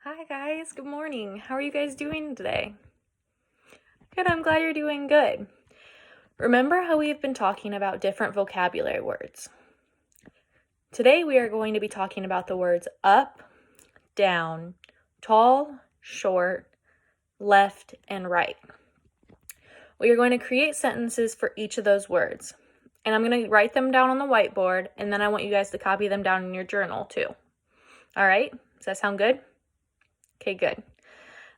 Hi guys, good morning. How are you guys doing today? Good, I'm glad you're doing good. Remember how we've been talking about different vocabulary words? Today we are going to be talking about the words up, down, tall, short, left, and right. We are going to create sentences for each of those words. And I'm going to write them down on the whiteboard, and then I want you guys to copy them down in your journal too. All right? Does that sound good? Okay, good.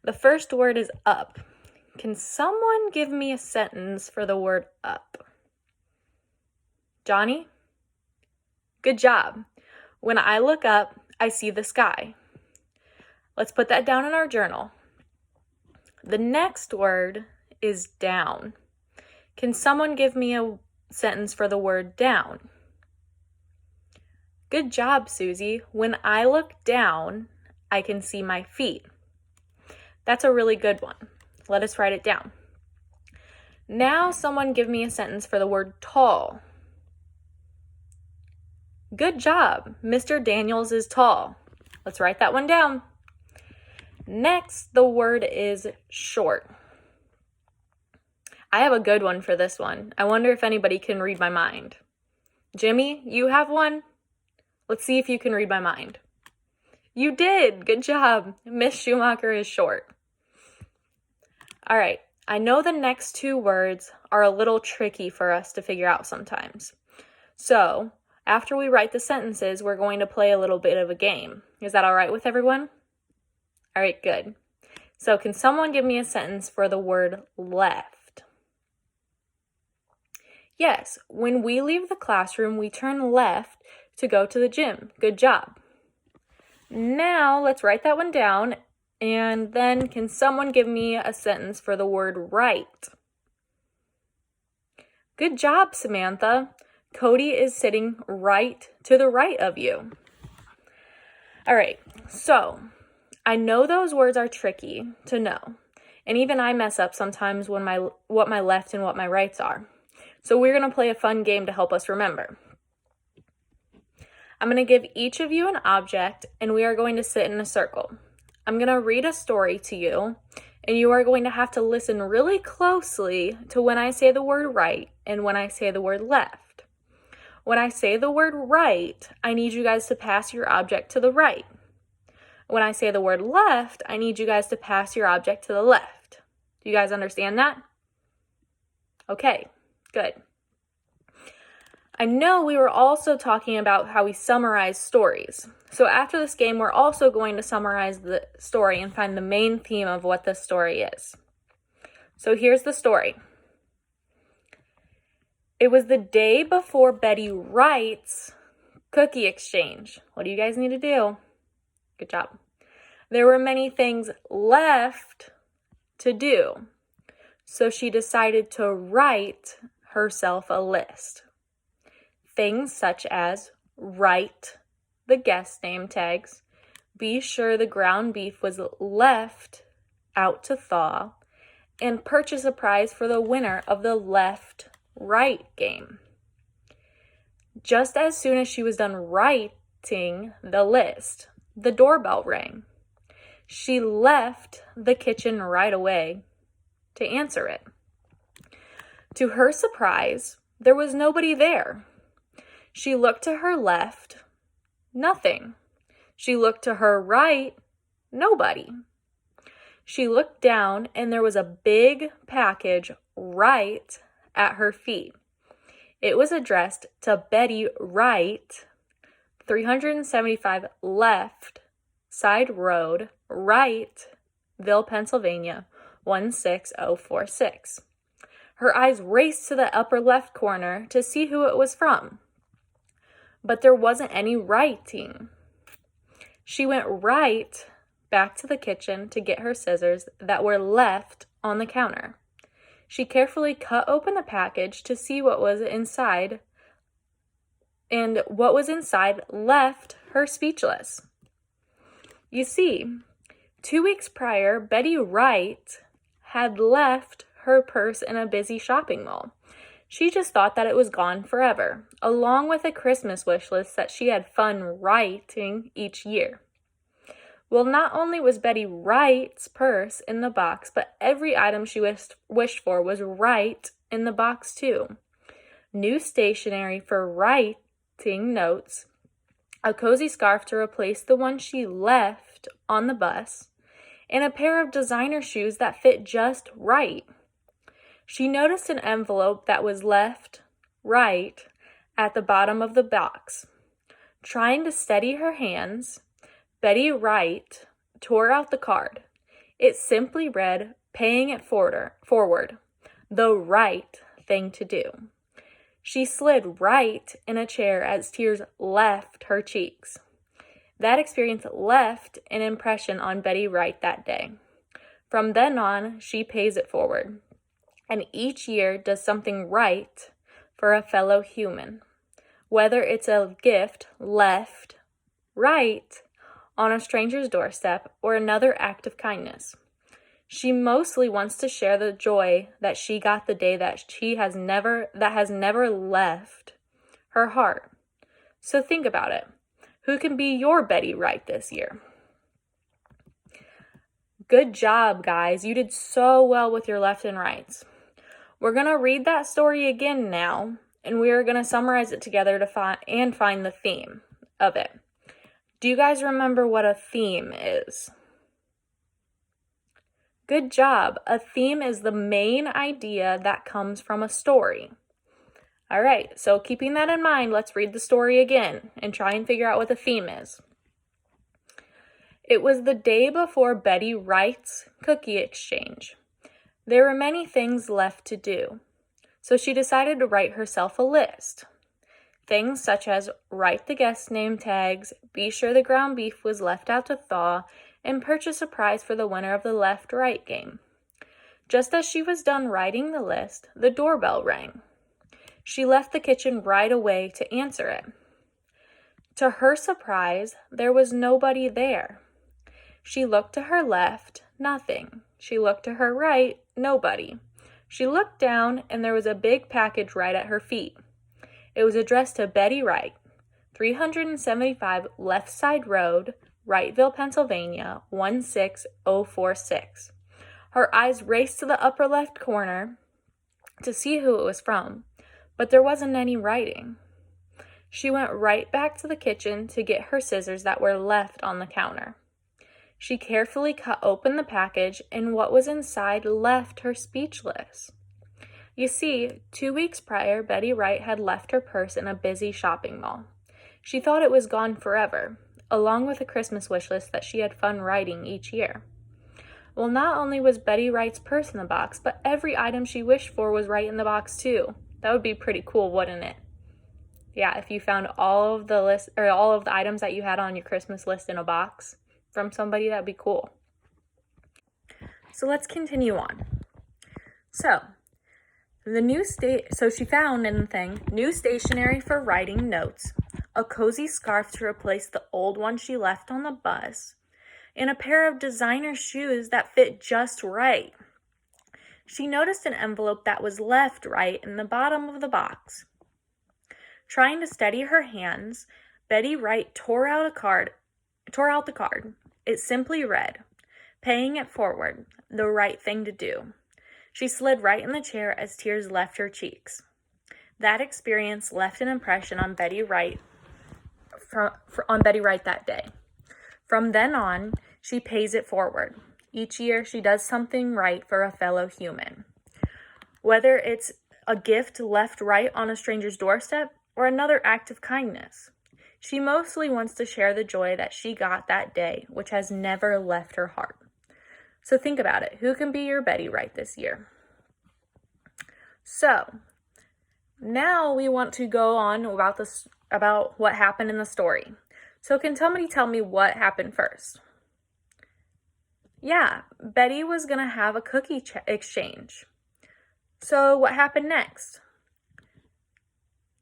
The first word is up. Can someone give me a sentence for the word up? Johnny? Good job. When I look up, I see the sky. Let's put that down in our journal. The next word is down. Can someone give me a sentence for the word down? Good job, Susie. When I look down, I can see my feet. That's a really good one. Let us write it down. Now someone give me a sentence for the word tall. Good job. Mr. Daniels is tall. Let's write that one down. Next, the word is short. I have a good one for this one. I wonder if anybody can read my mind. Jimmy, you have one? Let's see if you can read my mind. You did. Good job. Miss Schumacher is short. All right. I know the next two words are a little tricky for us to figure out sometimes. So, after we write the sentences, we're going to play a little bit of a game. Is that all right with everyone? All right, good. So, can someone give me a sentence for the word left? Yes, when we leave the classroom, we turn left to go to the gym. Good job. Now, let's write that one down. And then, can someone give me a sentence for the word right? Good job, Samantha. Cody is sitting right to the right of you. All right, so I know those words are tricky to know. And even I mess up sometimes when what my left and what my rights are. So we're going to play a fun game to help us remember. I'm going to give each of you an object, and we are going to sit in a circle. I'm going to read a story to you, and you are going to have to listen really closely to when I say the word right and when I say the word left. When I say the word right, I need you guys to pass your object to the right. When I say the word left, I need you guys to pass your object to the left. Do you guys understand that? Okay, good. I know we were also talking about how we summarize stories. So after this game, we're also going to summarize the story and find the main theme of what this story is. So here's the story. It was the day before Betty Wright's cookie exchange. What do you guys need to do? Good job. There were many things left to do, so she decided to write herself a list. Things such as write the guest name tags, be sure the ground beef was left out to thaw, and purchase a prize for the winner of the left-right game. Just as soon as she was done writing the list, the doorbell rang. She left the kitchen right away to answer it. To her surprise, there was nobody there. She looked to her left, nothing. She looked to her right, nobody. She looked down, and there was a big package right at her feet. It was addressed to Betty Wright, 375 Left Side Road, Wrightville, Pennsylvania, 16046. Her eyes raced to the upper left corner to see who it was from. But there wasn't any writing. She went right back to the kitchen to get her scissors that were left on the counter. She carefully cut open the package to see what was inside, and what was inside left her speechless. You see, 2 weeks prior, Betty Wright had left her purse in a busy shopping mall. She just thought that it was gone forever, along with a Christmas wish list that she had fun writing each year. Well, not only was Betty Wright's purse in the box, but every item she wished for was right in the box too. New stationery for writing notes, a cozy scarf to replace the one she left on the bus, and a pair of designer shoes that fit just right. She noticed an envelope that was left right at the bottom of the box. Trying to steady her hands, Betty Wright tore out the card. It simply read, "Paying it forward, the right thing to do." She slid right in a chair as tears left her cheeks. That experience left an impression on Betty Wright that day. From then on, she pays it forward, and each year does something right for a fellow human, whether it's a gift left right on a stranger's doorstep or another act of kindness. She mostly wants to share the joy that she got the day that has never left her heart. So think about it. Who can be your Betty Wright this year? Good job, guys. You did so well with your left and rights. We're going to read that story again now, and we are going to summarize it together to find the theme of it. Do you guys remember what a theme is? Good job. A theme is the main idea that comes from a story. All right, so keeping that in mind, let's read the story again and try and figure out what the theme is. It was the day before Betty Wright's cookie exchange. There were many things left to do, so she decided to write herself a list. Things such as write the guest name tags, be sure the ground beef was left out to thaw, and purchase a prize for the winner of the left-right game. Just as she was done writing the list, the doorbell rang. She left the kitchen right away to answer it. To her surprise, there was nobody there. She looked to her left, nothing. She looked to her right, nobody. She looked down, and there was a big package right at her feet. It was addressed to Betty Wright, 375 Left Side Road, Wrightville, Pennsylvania, 16046. Her eyes raced to the upper left corner to see who it was from, but there wasn't any writing. She went right back to the kitchen to get her scissors that were left on the counter. She carefully cut open the package, and what was inside left her speechless. You see, 2 weeks prior, Betty Wright had left her purse in a busy shopping mall. She thought it was gone forever, along with a Christmas wish list that she had fun writing each year. Well, not only was Betty Wright's purse in the box, but every item she wished for was right in the box too. That would be pretty cool, wouldn't it? Yeah, if you found all of the items that you had on your Christmas list in a box from somebody, that'd be cool. So let's continue on. So she found in the thing new stationery for writing notes, a cozy scarf to replace the old one she left on the bus, and a pair of designer shoes that fit just right. She noticed an envelope that was left right in the bottom of the box. Trying to steady her hands, Betty Wright tore out the card. It simply read, "Paying it forward, the right thing to do." She slid right in the chair as tears left her cheeks. That experience left an impression on Betty Wright that day. From then on, she pays it forward. Each year, she does something right for a fellow human. Whether it's a gift left right on a stranger's doorstep or another act of kindness, she mostly wants to share the joy that she got that day, which has never left her heart. So think about it. Who can be your Betty Wright this year? So now we want to go on about what happened in the story. So can somebody tell me what happened first? Yeah, Betty was going to have a cookie exchange. So what happened next?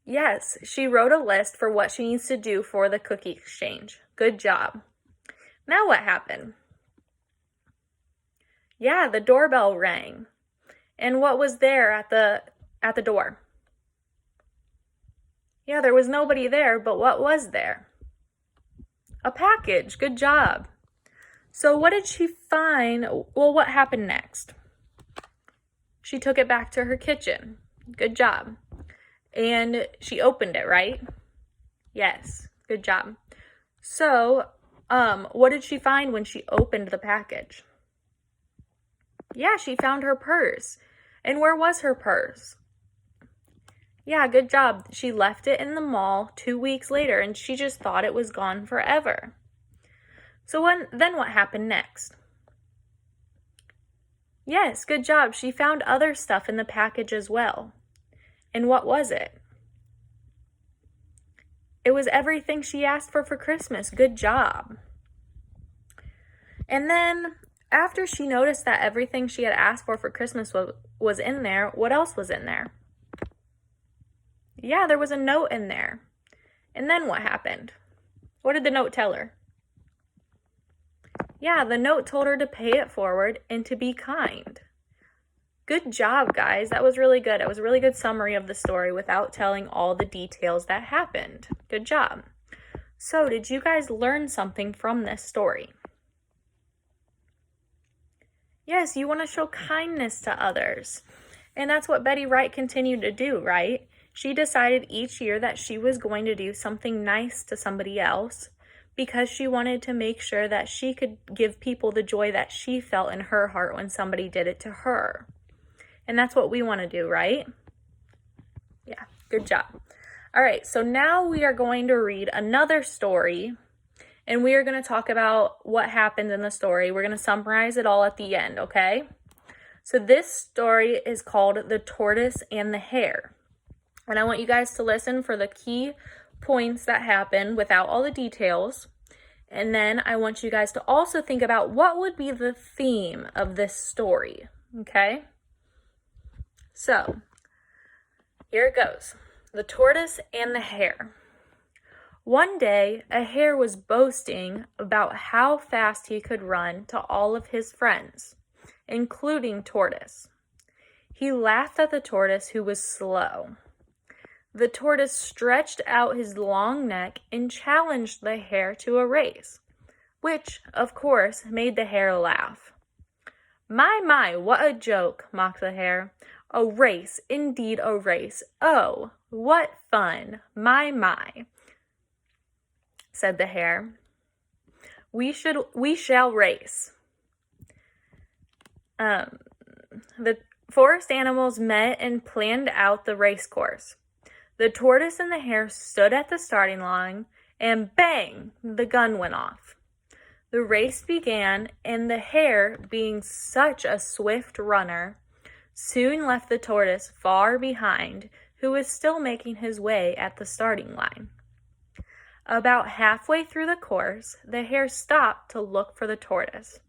Yes, she wrote a list for what she needs to do for the cookie exchange. Good job. Now what happened? Yeah, the doorbell rang. And what was there at the door? Yeah, there was nobody there, but what was there? A package. Good job. So what did she find? Well, what happened next? She took it back to her kitchen. Good job. And she opened it, right? Yes, good job. So, what did she find when she opened the package? Yeah, she found her purse. And where was her purse? Yeah, good job. She left it in the mall 2 weeks later, and she just thought it was gone forever. So then what happened next? Yes, good job. She found other stuff in the package as well. And what was it? It was everything she asked for Christmas. Good job. And then after she noticed that everything she had asked for Christmas was in there, what else was in there? Yeah, there was a note in there. And then what happened? What did the note tell her? Yeah, the note told her to pay it forward and to be kind. Good job, guys. That was really good. It was a really good summary of the story without telling all the details that happened. Good job. So, did you guys learn something from this story? Yes, you want to show kindness to others. And that's what Betty Wright continued to do, right? She decided each year that she was going to do something nice to somebody else because she wanted to make sure that she could give people the joy that she felt in her heart when somebody did it to her. And that's what we want to do, right? Yeah, good job. All right, so now we are going to read another story, and we are going to talk about what happened in the story. We're going to summarize it all at the end, okay? So this story is called The Tortoise and the Hare. And I want you guys to listen for the key points that happen without all the details. And then I want you guys to also think about what would be the theme of this story, okay? So, here it goes. The Tortoise and the Hare. One day, a hare was boasting about how fast he could run to all of his friends, including Tortoise. He laughed at the tortoise, who was slow. The tortoise stretched out his long neck and challenged the hare to a race, which, of course, made the hare laugh. My, what a joke, mocked the hare. A race, indeed a race. Oh, what fun, my, said the hare. We shall race. The forest animals met and planned out the race course. The tortoise and the hare stood at the starting line, and bang, the gun went off. The race began, and the hare, being such a swift runner, soon left the tortoise far behind, who was still making his way at the starting line. About halfway through the course, the hare stopped to look for the tortoise.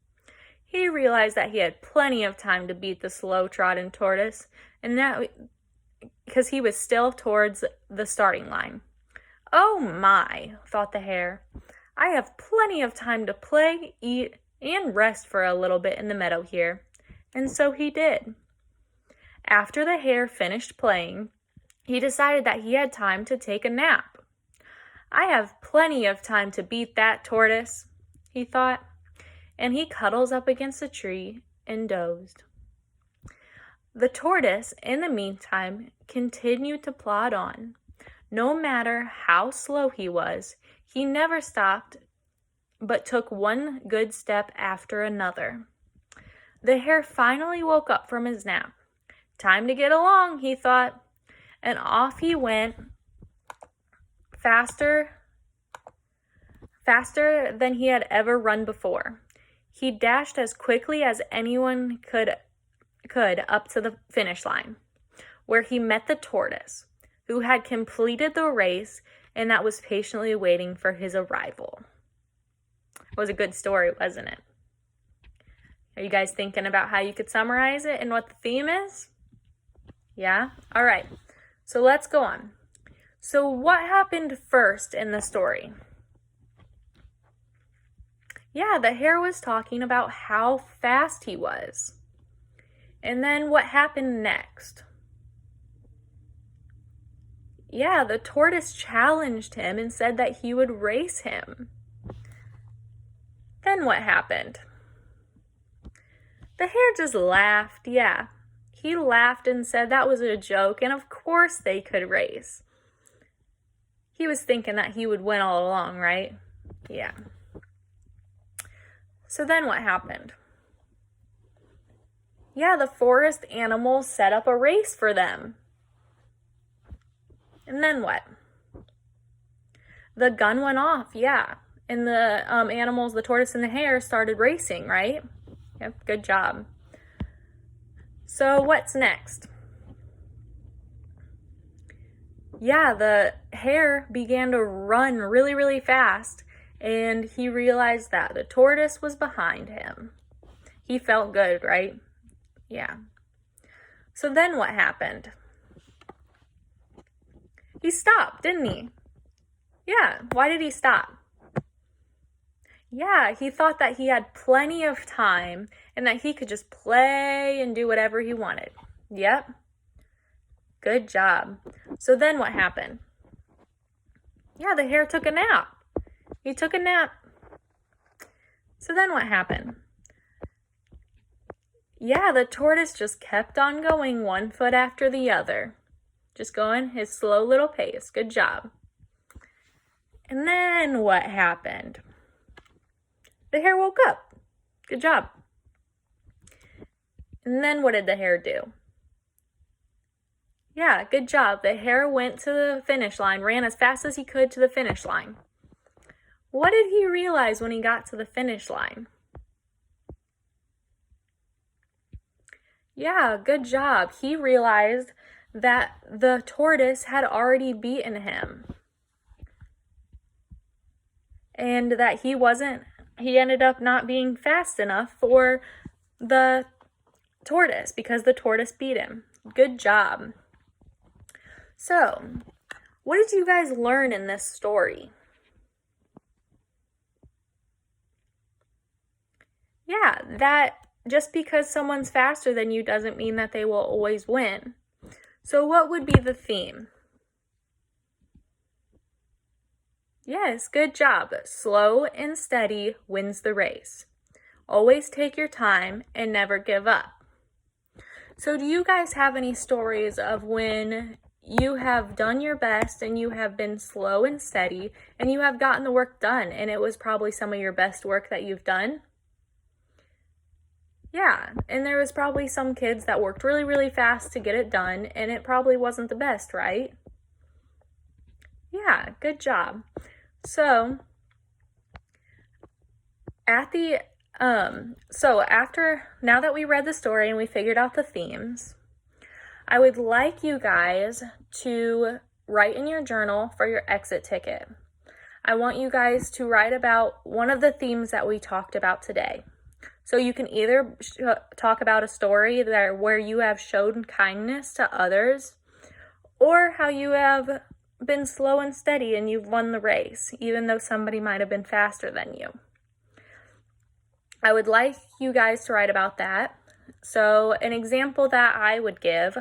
He realized that he had plenty of time to beat the slow-trodden tortoise, and that because he was still towards the starting line. Oh my, thought the hare. I have plenty of time to play, eat, and rest for a little bit in the meadow here. And so he did. After the hare finished playing, he decided that he had time to take a nap. I have plenty of time to beat that tortoise, he thought, and he cuddles up against a tree and dozed. The tortoise, in the meantime, continued to plod on. No matter how slow he was, he never stopped, but took one good step after another. The hare finally woke up from his nap. Time to get along, he thought, and off he went, faster than he had ever run before. He dashed as quickly as anyone could up to the finish line, where he met the tortoise, who had completed the race and that was patiently waiting for his arrival. It was a good story, wasn't it? Are you guys thinking about how you could summarize it and what the theme is? Yeah? All right. So let's go on. So what happened first in the story? Yeah, the hare was talking about how fast he was. And then what happened next? Yeah, the tortoise challenged him and said that he would race him. then what happened? The hare just laughed, yeah. He laughed and said that was a joke, and of course they could race. He was thinking that he would win all along, right? Yeah. So then what happened? Yeah, the forest animals set up a race for them. And then what? The gun went off, yeah. And the animals, the tortoise and the hare, started racing, right? Yep, good job. So what's next? Yeah, the hare began to run really, really fast, and he realized that the tortoise was behind him. He felt good, right? Yeah. So then what happened? He stopped, didn't he? Yeah, why did he stop? Yeah, he thought that he had plenty of time and that he could just play and do whatever he wanted. Yep. Good job. So then what happened? Yeah, the hare took a nap. He took a nap. So then what happened? Yeah, the tortoise just kept on going, one foot after the other. Just going his slow little pace. Good job. And then what happened? The hare woke up. Good job. And then what did the hare do? Yeah, good job. The hare went to the finish line, ran as fast as he could to the finish line. What did he realize when he got to the finish line? Yeah, good job. He realized that the tortoise had already beaten him. And that he ended up not being fast enough for the tortoise because the tortoise beat him. Good job. So, what did you guys learn in this story? Yeah, that just because someone's faster than you doesn't mean that they will always win. So what would be the theme? Yes, good job. Slow and steady wins the race. Always take your time and never give up. So do you guys have any stories of when you have done your best and you have been slow and steady and you have gotten the work done and it was probably some of your best work that you've done? Yeah, and there was probably some kids that worked really, really fast to get it done and it probably wasn't the best, right? Yeah, good job. So now that we read the story and we figured out the themes, I would like you guys to write in your journal for your exit ticket. I want you guys to write about one of the themes that we talked about today. So you can either talk about a story where you have shown kindness to others, or how you have been slow and steady and you've won the race, even though somebody might have been faster than you. I would like you guys to write about that. So an example that I would give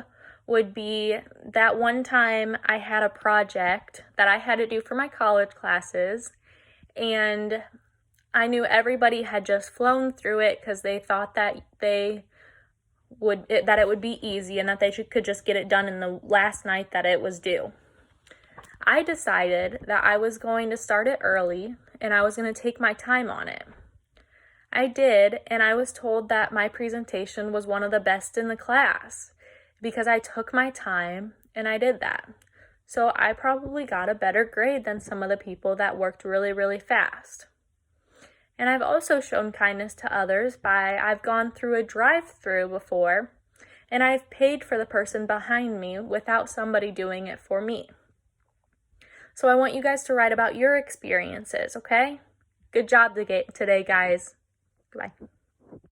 would be that one time I had a project that I had to do for my college classes, and I knew everybody had just flown through it because they thought that it would be easy and that they could just get it done in the last night that it was due. I decided that I was going to start it early and I was going to take my time on it. I did, and I was told that my presentation was one of the best in the class because I took my time and I did that. So I probably got a better grade than some of the people that worked really, really fast. And I've also shown kindness to others I've gone through a drive-through before and I've paid for the person behind me without somebody doing it for me. So I want you guys to write about your experiences, okay? Good job today, guys. Goodbye.